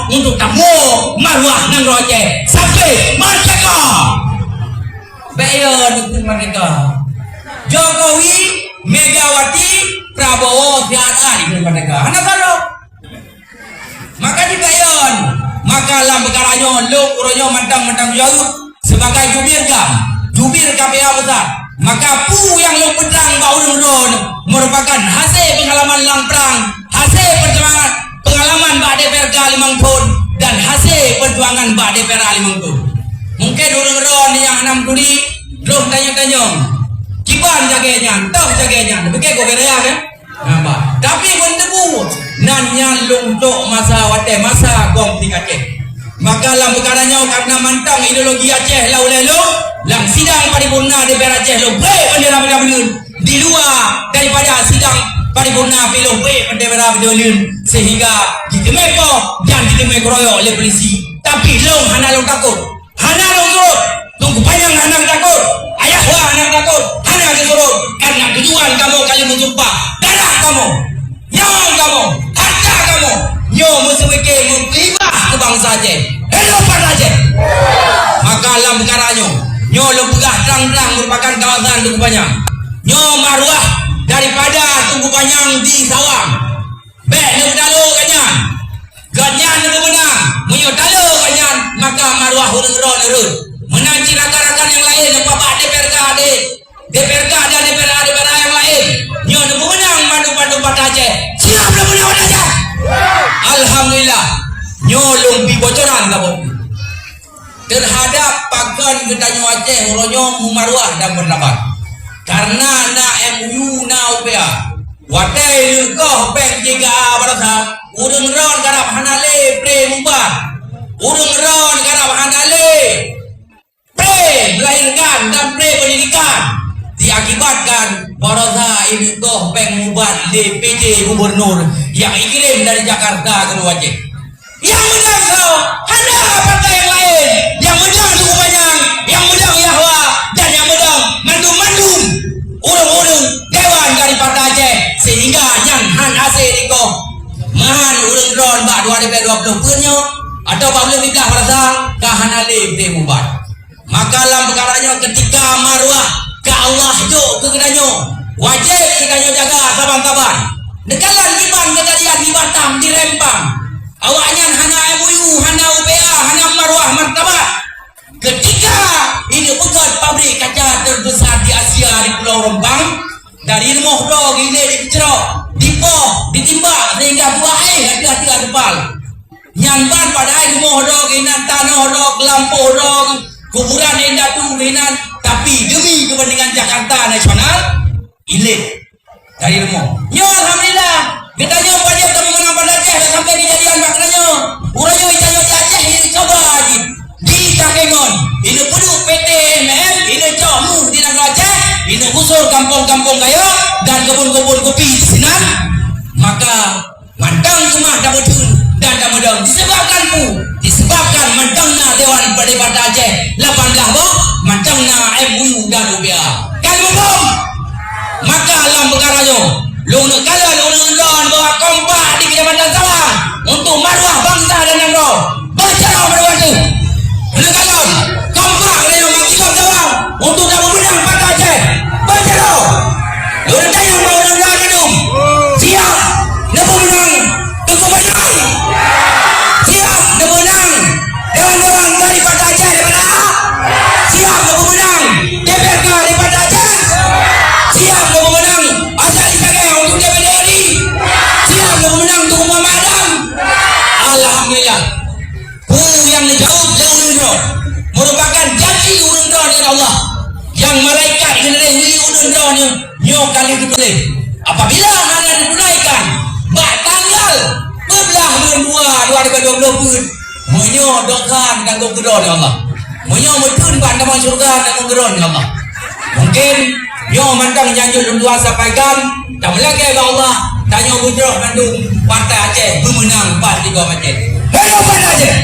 untuk tamu maruah nang roje sampai merdeka. Bayon untuk merdeka. Jokowi, Megawati, Prabowo tiada di merdeka. Anak kalo. Maka di bayon, maka lam begaranyo lo uronyo mentang-mentang jauh sebagai jubir KPA besar. Maka pu yang lo pedang bau ron merupakan hasil pengalaman langprang, hasil perjuangan pengalaman Mbak DPR Limang Tahun dan hasil perjuangan Mbak DPR Limang Tahun. Mungkin urung-urung yang 6 tuli belum tanya-tanya kiban jaganya, tahu jaganya, begitu berea kan? Nampak. Tapi bendebu nanya untuk masa wate masa gom tikake. Maka lam perkaranya karena mantang ideologi Aceh lalu lang sidang paripurna DPR Aceh lo bendera belun di luar daripada sidang paripurna pilo bendera belun sehingga ditemepo dan ditemekroyo oleh polisi. Tapi long hana long takut, hana long turut, tunggu panjang hana takut, ayah wah hana takut, hana turut karena tujuan kamu kali menjumpa darah kamu, nyawa kamu, harta kamu, nyawa musuhke menghibah ke bangsa Aceh. Hello pada Aceh. Maka lam perkaranya nyo lembugah terang-terang merupakan kawasan Tugu Panjang. Nyo maruah daripada Tugu Panjang di Sawang. Bek nyo dalu kanyan. Ganyan nyo menang. Menyo dalu kanyan. Maka maruah urun-urun. Menanti rakan-rakan yang lain. Bapak DPRK dan DPR yang lain. Nyo nyo menang mandu-mandu pada Aceh. Siap nyo menang pada Aceh. Alhamdulillah. Nyo lumpi bocoran kabut. Terhadap pakan gedanyo Aceh uronyo mumaruah dan berlabat karena na MU na upaya watai koh bank jiga barasa urung ron garap hanale pre mubah urung ron garap hanale pre melahirkan dan pre pendidikan diakibatkan barasa ini koh bank mubah DPJ gubernur yang dikirim dari Jakarta ke Aceh. Yang menang kau ada partai yang lain yang menang Tugu Panjang, yang menang Yahwa dan yang menang mandum-mandum urung-urung dewan dari Partai Aceh sehingga yang han hasil diko mahan urung ron bak 2020 punyo atau bablu nikah merasa kahana lebih mubat. Maka dalam perkaranya ketika maruah ke Allah juk ke kedanyo wajib kedanyo jaga saban-saban nekalan kiban kejadian di Batam di Rempang awaknya hana MUU, hana UPA, hana maruah martabat. Ketika ini bukan pabrik kaca terbesar di Asia di Pulau Rempang, dari rumah dog ini dicerok, dipoh, ditimbak sehingga buah hati-hati adepal. Nyamban pada rumah dog ini tanah dog, lampu dog, kuburan indah turunan, tapi demi kepentingan Jakarta nasional, ilit dari rumah. Yo alhamdulillah. Kita nyo wajib kami menang pada Aceh sampai kejadian maknanya uranyo ijanyo di Aceh ini coba lagi di Takengon ini penduduk PT MM ini comu di negara Aceh ini gusur kampung-kampung kayo dan kebun-kebun kopi di sini maka mantang cuma dapat dan dapat disebabkan mantangnya Dewan Perdebat Aceh 18 boh mantangnya MUU dan UPA kan bom maka dalam perkaranya Luna kalian urun-urun bawa kompak di Kecamatan Sawang untuk maruah bangsa dan negara. Baca maruah itu. Luna kalian kompak dengan maksimum Sawang untuk dapat menang pada Aceh. Baca lo. Luna kalian mau urun-urun minum. Siap. Nak menang. Tugu Panjang. Siap. Nak menang. Dewan-dewan daripada Aceh daripada siap. Nak menang. DPRK daripada Aceh. Siap. Nak menang. Asal untuk DPR siap menang Tugu Madam. Alhamdulillah. Yang jauh merupakan janji urun ron dari Allah yang malaikat generasi urun ron nyo kali ditulis apabila hanya ditunaikan bak tanggal 12 bulan 2 2020 pun menyo dokan dan geron ya Allah menyo mutun ban dalam surga dan geron ya Allah. Mungkin nyo mantang janji dua sampaikan tak lagi ya Allah tanya bujroh Bandung Partai Aceh bermenang 4-3 Aceh. Hello Partai Aceh.